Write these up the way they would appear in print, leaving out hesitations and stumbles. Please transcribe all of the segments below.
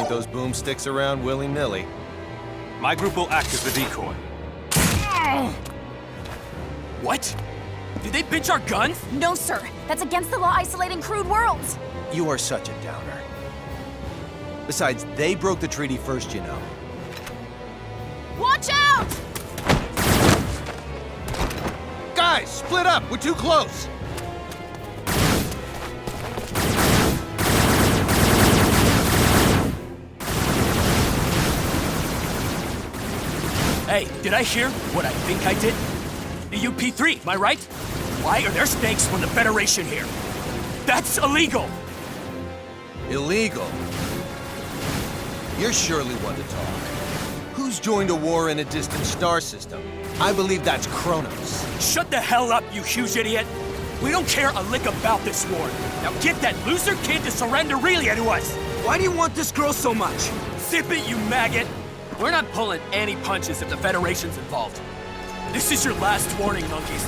Point those boomsticks around willy-nilly. My group will act as the decoy. What? Did they pinch our guns? No, sir. That's against the law isolating crude worlds. You are such a downer. Besides, they broke the treaty first, you know. Watch out! Guys, split up! We're too close! Hey, did I hear what I think I did? The UP3, am I right? Why are there snakes from the Federation here? That's illegal! Illegal? You're surely one to talk. Who's joined a war in a distant star system? I believe that's Kronos. Shut the hell up, you huge idiot! We don't care a lick about this war. Now get that loser kid to surrender Relia to us! Why do you want this girl so much? Zip it, you maggot! We're not pulling any punches if the Federation's involved. This is your last warning, monkeys.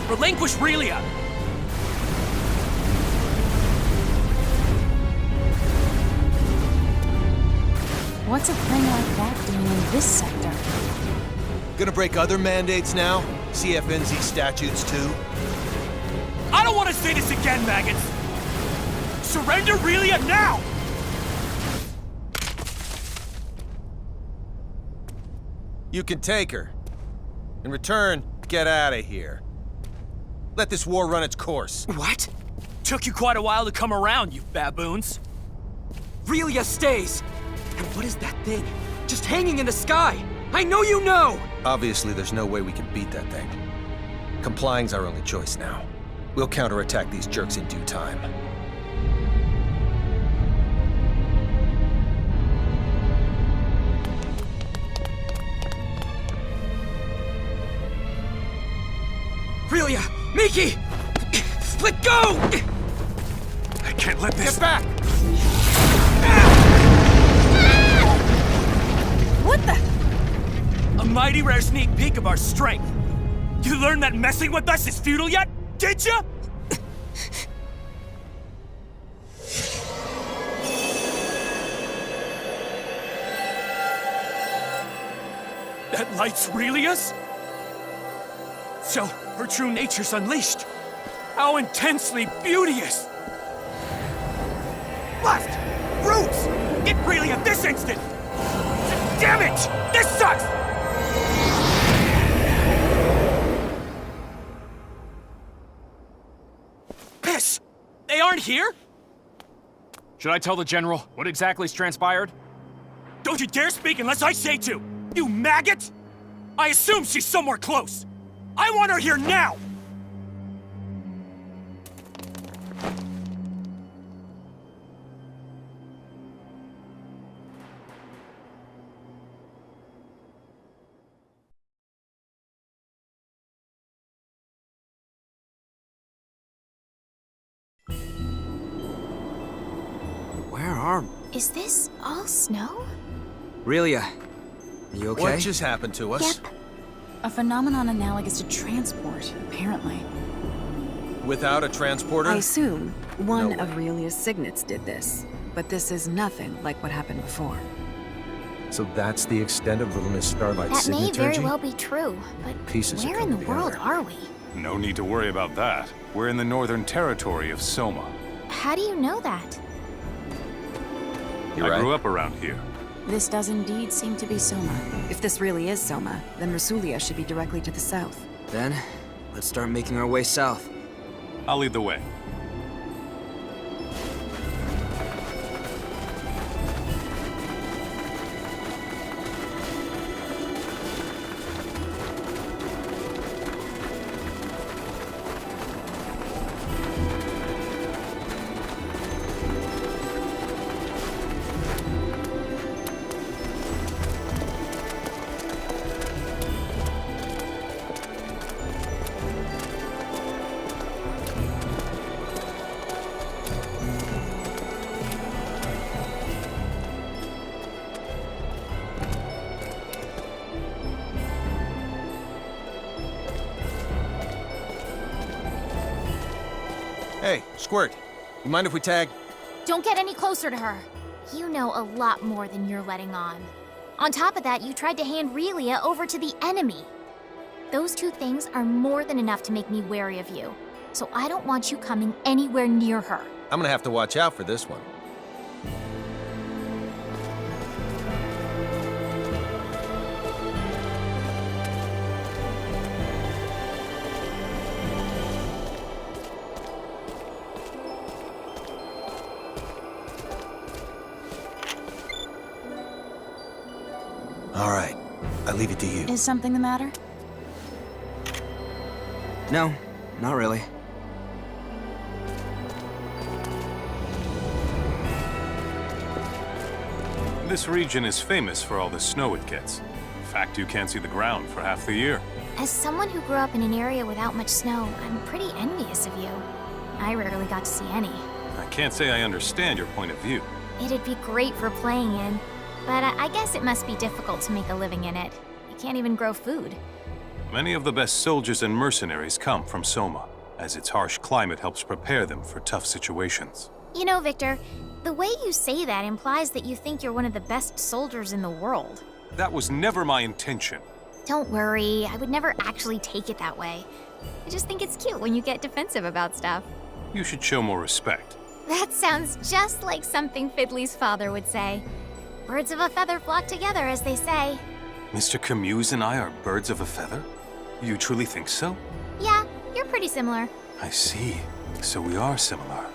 Relinquish Relia! What's a thing like that doing in this sector? Gonna break other mandates now? CFNZ statutes too? I don't want to say this again, maggots! Surrender Relia now! You can take her. In return, get out of here. Let this war run its course. What? Took you quite a while to come around, you baboons. Relia stays! And what is that thing? Just hanging in the sky! I know you know! Obviously, there's no way we can beat that thing. Complying's our only choice now. We'll counterattack these jerks in due time. Relia! Miki! Let go! I can't let this... Get back! What the? A mighty rare sneak peek of our strength. You learned that messing with us is futile yet? Did ya? That light's Relia's? So, her true nature's unleashed. How intensely beauteous! Left! Roots! Get Relia this instant! Damn it! This sucks! Piss! They aren't here? Should I tell the General what exactly's transpired? Don't you dare speak unless I say to! You maggot! I assume she's somewhere close! I want her here now! Where are... Is this all snow? Relia, are you okay? What just happened to us? Yep. A phenomenon analogous to transport, apparently. Without a transporter? I assume one No of way. Relia's signets did this, but this is nothing like what happened before. So that's the extent of Little Miss Starlight's That may signaturgy? very well be true, but Pieces are where in the coming world together. are we? No need to worry about that. We're in the northern territory of Soma. How do you know that? You're I right. grew up around here. This does indeed seem to be Soma. If this really is Soma, then Rasulia should be directly to the south. Then, let's start making our way south. I'll lead the way. Hey, Squirt. You mind if we tag? Don't get any closer to her. You know a lot more than you're letting on. On top of that, you tried to hand Relia over to the enemy. Those two things are more than enough to make me wary of you. So I don't want you coming anywhere near her. I'm gonna have to watch out for this one. All right, I leave it to you. Is something the matter? No, not really. This region is famous for all the snow it gets. In fact, you can't see the ground for half the year. As someone who grew up in an area without much snow, I'm pretty envious of you. I rarely got to see any. I can't say I understand your point of view. It'd be great for playing in, but I guess it must be difficult to make a living in it. You can't even grow food. Many of the best soldiers and mercenaries come from Soma, as its harsh climate helps prepare them for tough situations. You know, Victor, the way you say that implies that you think you're one of the best soldiers in the world. That was never my intention. Don't worry, I would never actually take it that way. I just think it's cute when you get defensive about stuff. You should show more respect. That sounds just like something Fiddly's father would say. Birds of a feather flock together, as they say. Mr. Camus and I are birds of a feather? You truly think so? Yeah, you're pretty similar. I see. So we are similar.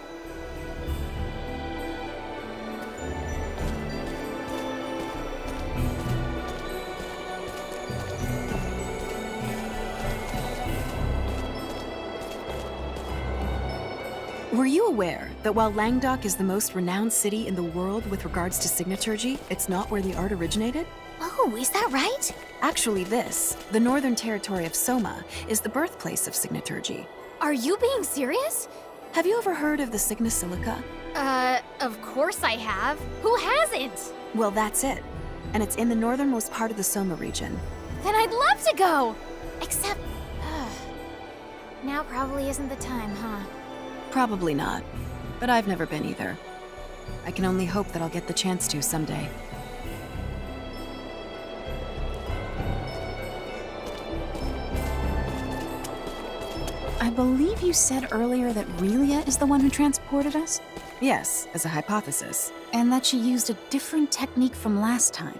Were you aware that while Langdok is the most renowned city in the world with regards to signaturgy, it's not where the art originated? Oh, is that right? Actually, the Northern Territory of Soma, is the birthplace of signaturgy. Are you being serious? Have you ever heard of the Signa Silica? Of course I have. Who hasn't? Well, that's it. And it's in the northernmost part of the Soma region. Then I'd love to go! Except, now probably isn't the time, huh? Probably not. But I've never been either. I can only hope that I'll get the chance to someday. I believe you said earlier that Relia is the one who transported us? Yes, as a hypothesis. And that she used a different technique from last time.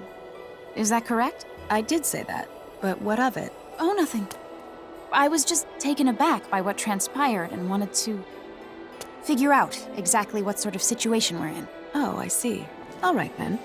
Is that correct? I did say that, but what of it? Oh, nothing. I was just taken aback by what transpired and wanted to figure out exactly what sort of situation we're in. Oh, I see. All right, then.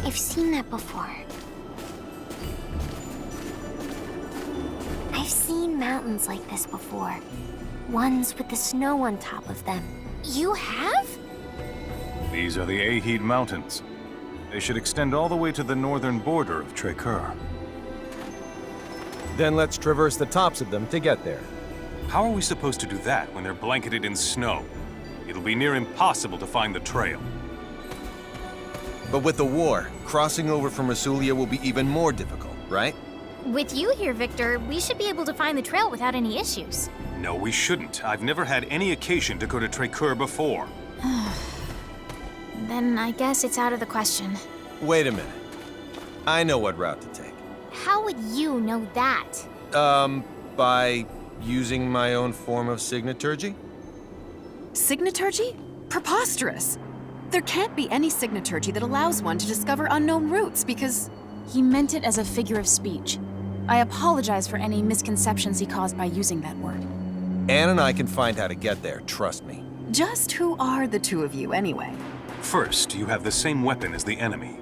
I've seen that before. I've seen mountains like this before. Ones with the snow on top of them. You have? These are the Ahid Mountains. They should extend all the way to the northern border of Trekur. Then let's traverse the tops of them to get there. How are we supposed to do that when they're blanketed in snow? It'll be near impossible to find the trail. But with the war, crossing over from Rasulia will be even more difficult, right? With you here, Victor, we should be able to find the trail without any issues. No, we shouldn't. I've never had any occasion to go to Trekur before. Then I guess it's out of the question. Wait a minute. I know what route to take. How would you know that? By using my own form of signaturgy? Signaturgy? Preposterous! There can't be any signaturgy that allows one to discover unknown routes because... He meant it as a figure of speech. I apologize for any misconceptions he caused by using that word. Anne and I can find how to get there, trust me. Just who are the two of you, anyway? First, you have the same weapon as the enemy.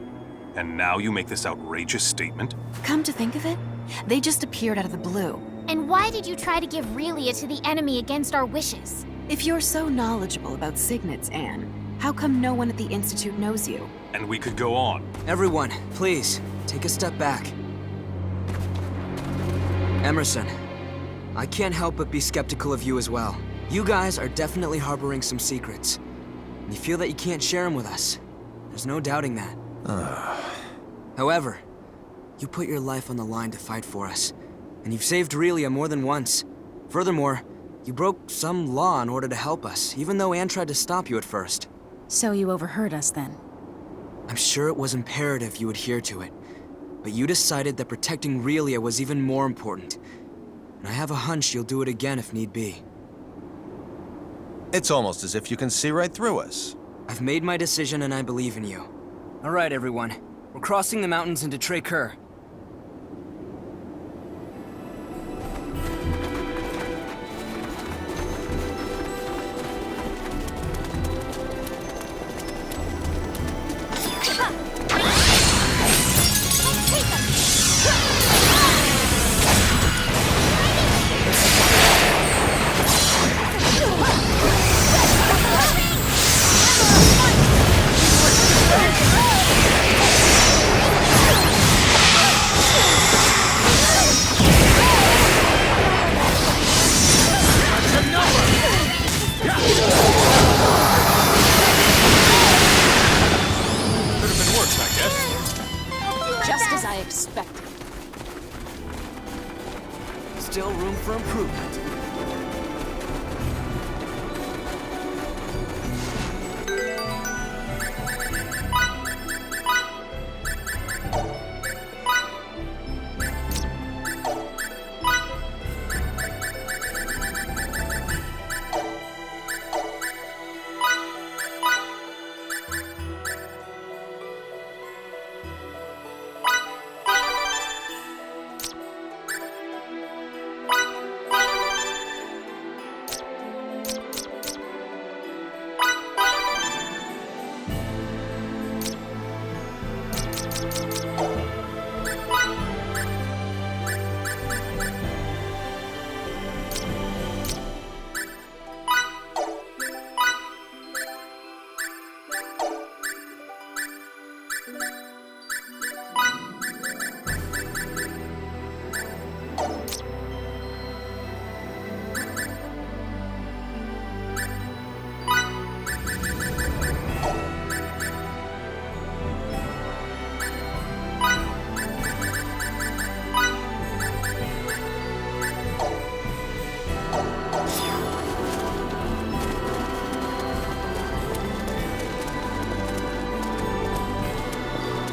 And now you make this outrageous statement? Come to think of it, they just appeared out of the blue. And why did you try to give Relia to the enemy against our wishes? If you're so knowledgeable about signets, Anne, how come no one at the Institute knows you? And we could go on. Everyone, please, take a step back. Emerson, I can't help but be skeptical of you as well. You guys are definitely harboring some secrets. And you feel that you can't share them with us. There's no doubting that. However, you put your life on the line to fight for us. And you've saved Relia more than once. Furthermore, you broke some law in order to help us, even though Anne tried to stop you at first. So you overheard us then? I'm sure it was imperative you adhere to it. But you decided that protecting Relia was even more important. And I have a hunch you'll do it again if need be. It's almost as if you can see right through us. I've made my decision and I believe in you. All right, everyone. We're crossing the mountains into Tracur. Just as I expected. Still room for improvement.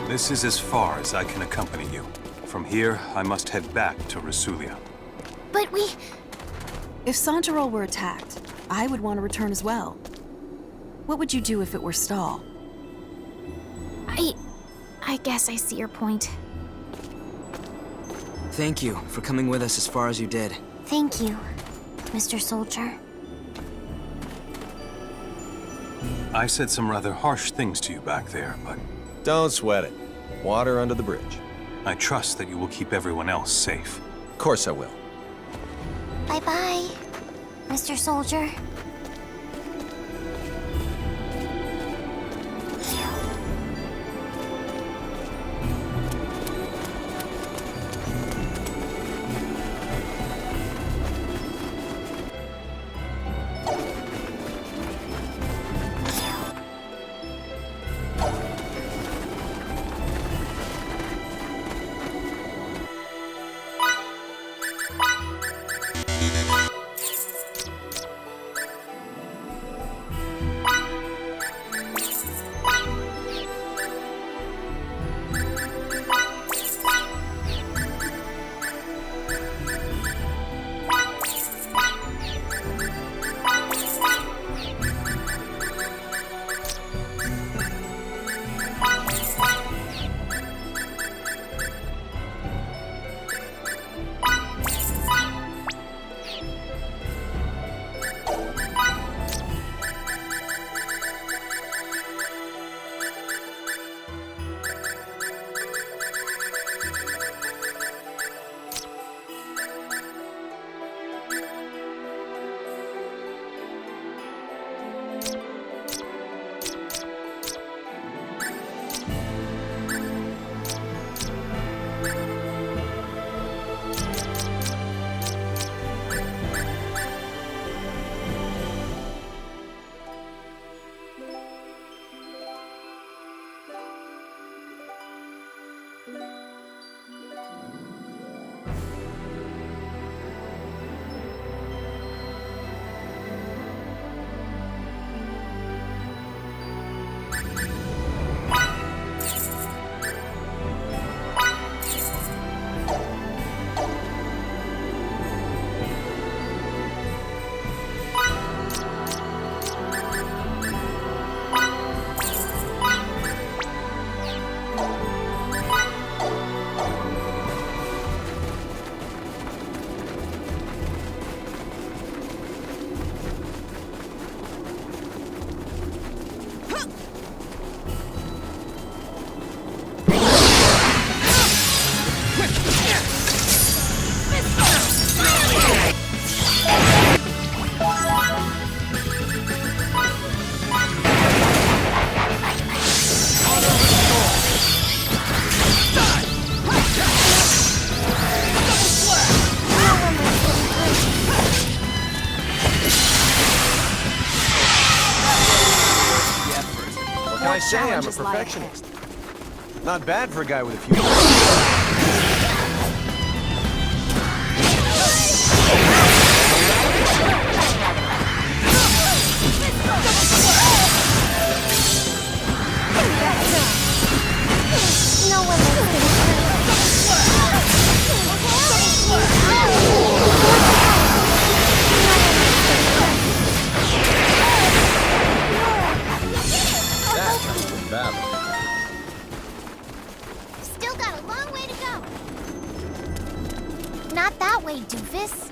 This is as far as I can accompany you. From here, I must head back to Rasulia. But we... If Santarol were attacked, I would want to return as well. What would you do if it were Stahl? I guess I see your point. Thank you for coming with us as far as you did. Thank you, Mr. Soldier. I said some rather harsh things to you back there, but Don't sweat it. Water under the bridge. I trust that you will keep everyone else safe. Of course I will. Bye-bye, Mr. Soldier. I say I'm a challenges lie ahead. perfectionist. Not bad for a guy with a few... No one That comes from battle. Still got a long way to go. Not that way, doofus.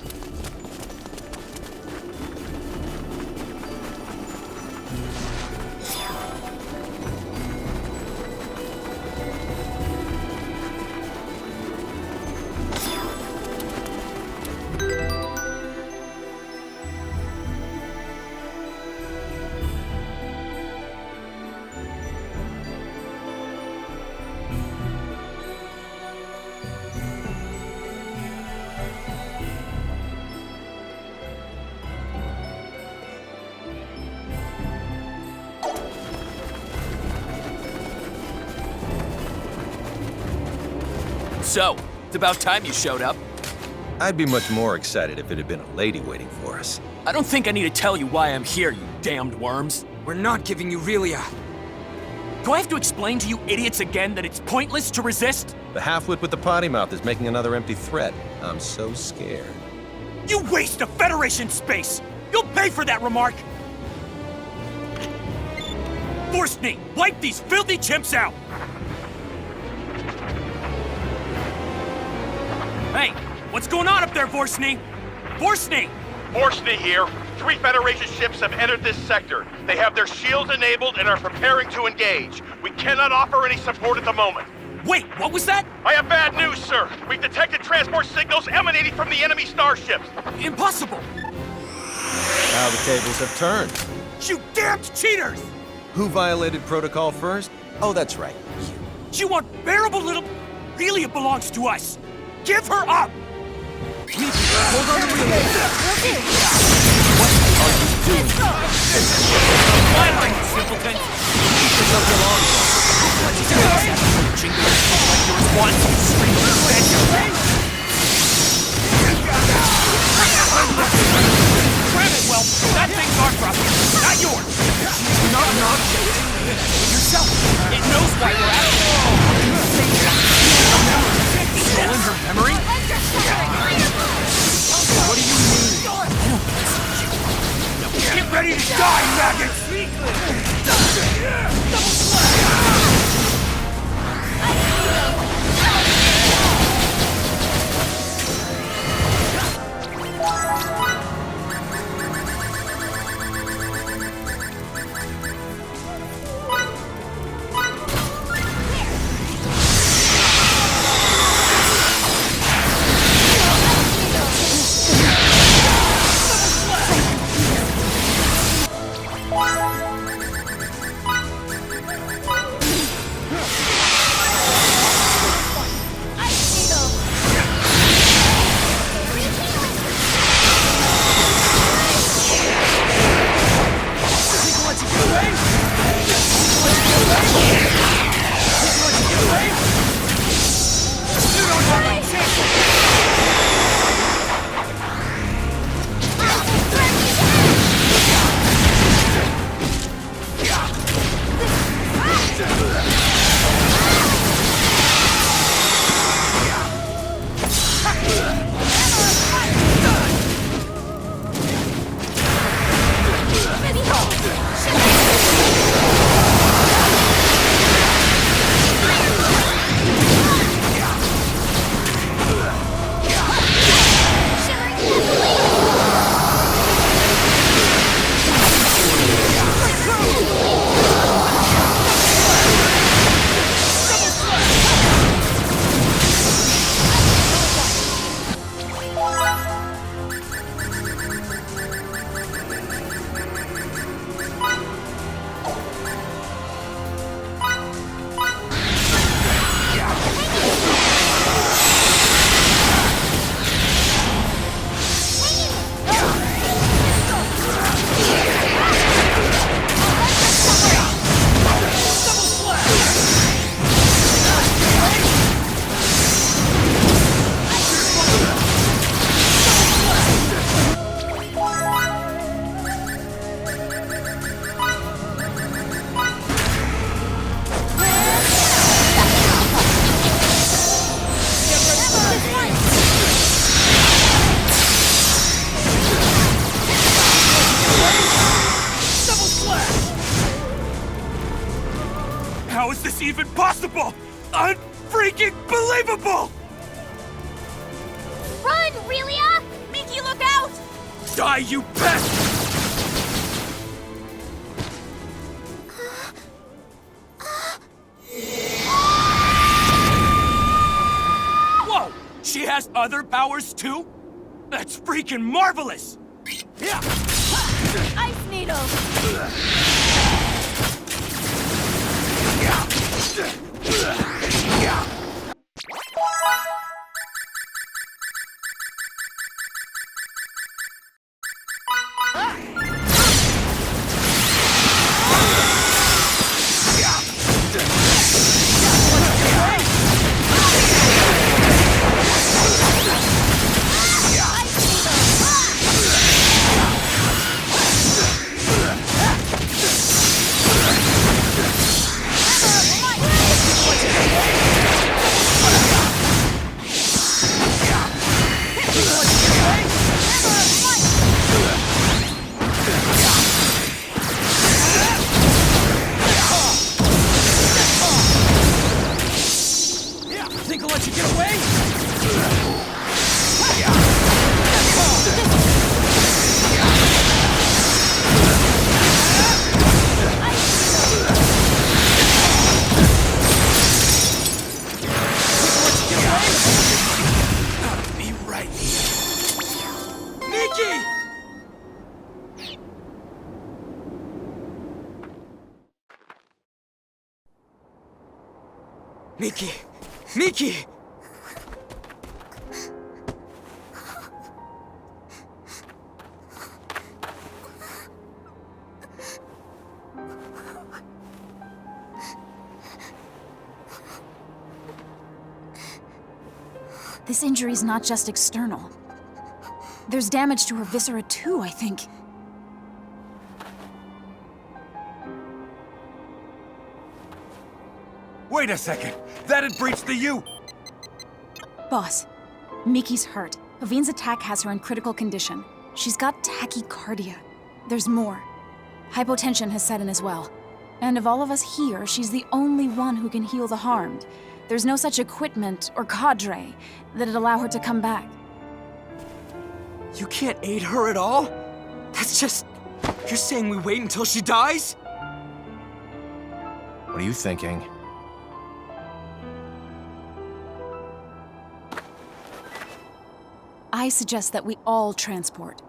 So, it's about time you showed up. I'd be much more excited if it had been a lady waiting for us. I don't think I need to tell you why I'm here, you damned worms. We're not giving you Relia. Do I have to explain to you idiots again that it's pointless to resist? The half-wit with the potty mouth is making another empty threat. I'm so scared. You waste of Federation space! You'll pay for that remark! Forstny, wipe these filthy chimps out! Hey, what's going on up there, Forstny? Forstny! Forstny here. 3 Federation ships have entered this sector. They have their shields enabled and are preparing to engage. We cannot offer any support at the moment. Wait, what was that? I have bad news, sir. We've detected transport signals emanating from the enemy starships. Impossible! Now the tables have turned. You damned cheaters! Who violated protocol first? Oh, that's right. You unbearable little... Relia belongs to us! Give her up! Hold on to Relia. My line, simpleton! Keep this up your long Jingling like yours once, you scream revenge! Grab it, well, that thing's our property, not yours! Not an object! Yourself! It knows why we're at it! Stolen her memory? What do you mean? Get ready to die, maggots! How is this even possible? Unfreaking believable! Run, Relia! Miki, look out! Die, you pest! Whoa! She has other powers too? That's freaking marvelous! Yeah! Ice needle! Think I'll let you get away? Be right here. Nikki! Miki! Miki! This injury's not just external. There's damage to her viscera too, I think. Wait a second! That'd breach the U! Boss, Miki's hurt. Avine's attack has her in critical condition. She's got tachycardia. There's more. Hypotension has set in as well. And of all of us here, she's the only one who can heal the harmed. There's no such equipment or cadre that'd allow her to come back. You can't aid her at all? That's just... You're saying we wait until she dies? What are you thinking? I suggest that we all transport.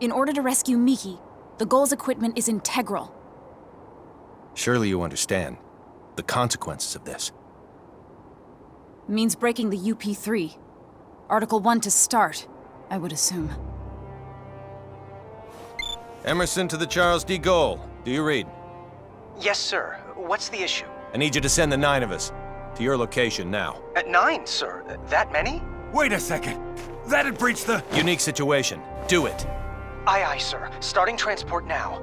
In order to rescue Miki, the Goal's equipment is integral. Surely you understand the consequences of this. Means breaking the UP3. Article 1 to start, I would assume. Emerson to the Charles D. Goal. Do you read? Yes, sir. What's the issue? I need you to send the 9 of us to your location now. At 9, sir. That many? Wait a second! That'd breach the... Unique situation. Do it. Aye, aye, sir. Starting transport now.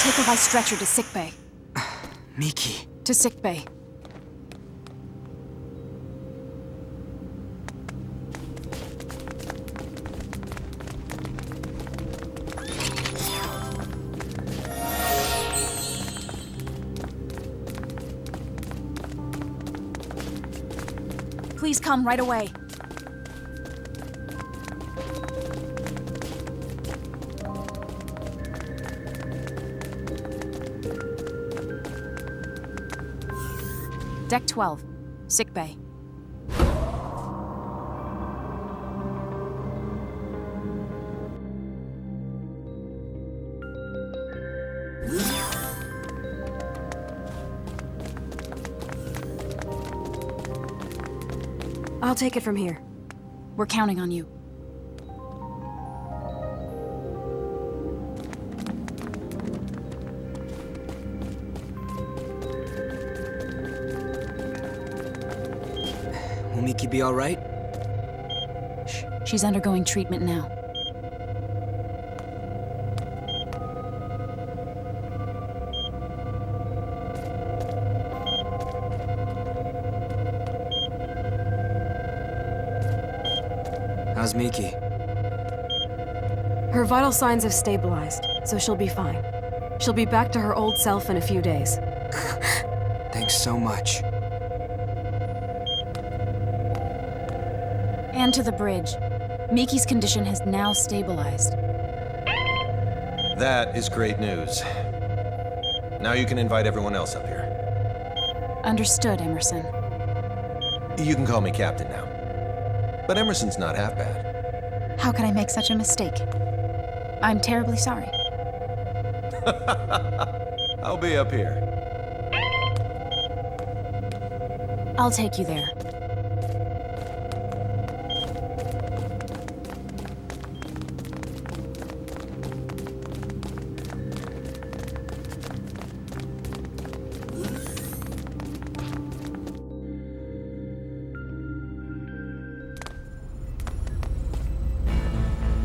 Take her by stretcher to sickbay. Miki. To sickbay. Please come right away. Deck 12, sickbay. I'll take it from here. We're counting on you. Will Miki be all right? She's undergoing treatment now. How's Miki? Her vital signs have stabilized, so she'll be fine. She'll be back to her old self in a few days. Thanks so much. And to the bridge. Miki's condition has now stabilized. That is great news. Now you can invite everyone else up here. Understood, Emerson. You can call me Captain now. But Emerson's not half bad. How could I make such a mistake? I'm terribly sorry. I'll be up here. I'll take you there.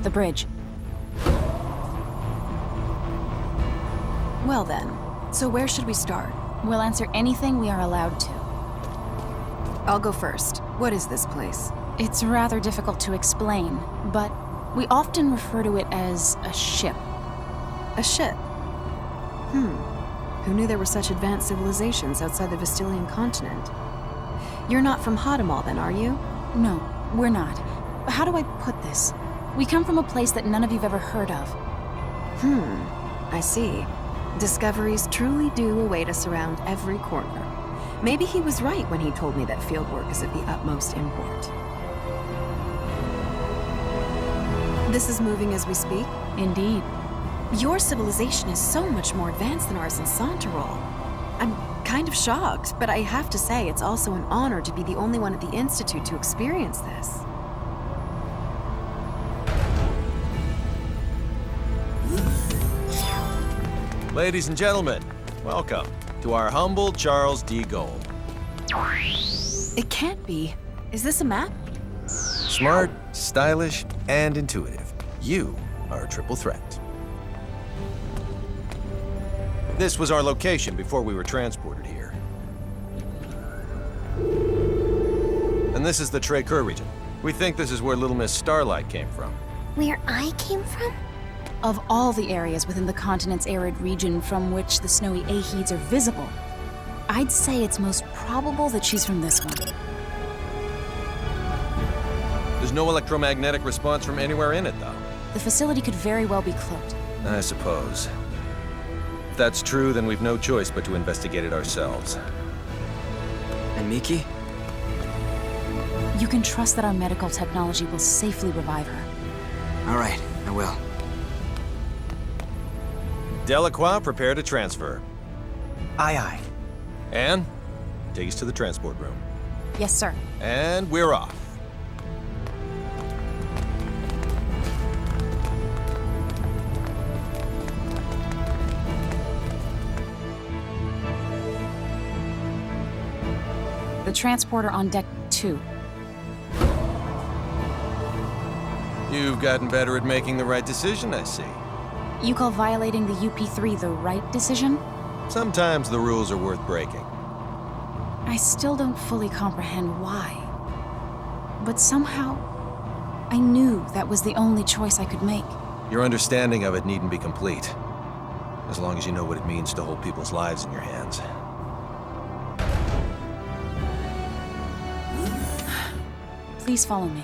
The bridge. Well then, so where should we start? We'll answer anything we are allowed to. I'll go first. What is this place? It's rather difficult to explain, but we often refer to it as a ship. A ship? Who knew there were such advanced civilizations outside the Vestilian continent? You're not from Hadamel then, are you? No, we're not. How do I put this? We come from a place that none of you've ever heard of. I see. Discoveries truly do await us around every corner. Maybe he was right when he told me that fieldwork is of the utmost import. This is moving as we speak? Indeed. Your civilization is so much more advanced than ours in Santarol. I'm kind of shocked, but I have to say it's also an honor to be the only one at the Institute to experience this. Ladies and gentlemen, welcome to our humble Charles D. Gold. It can't be. Is this a map? Smart, stylish, and intuitive. You are a triple threat. This was our location before we were transported here. And this is the Trey-Kerr region. We think this is where Little Miss Starlight came from. Where I came from? Of all the areas within the continent's arid region from which the snowy Aheeds are visible, I'd say it's most probable that she's from this one. There's no electromagnetic response from anywhere in it, though. The facility could very well be cloaked. I suppose. If that's true, then we've no choice but to investigate it ourselves. And Miki? You can trust that our medical technology will safely revive her. All right, I will. Delacroix, prepare to transfer. Aye, aye. Anne, take us to the transport room. Yes, sir. And we're off. The transporter on deck 2. You've gotten better at making the right decision, I see. You call violating the UP3 the right decision? Sometimes the rules are worth breaking. I still don't fully comprehend why. But somehow, I knew that was the only choice I could make. Your understanding of it needn't be complete, as long as you know what it means to hold people's lives in your hands. Please follow me.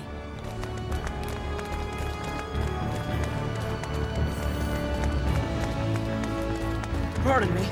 Pardon me.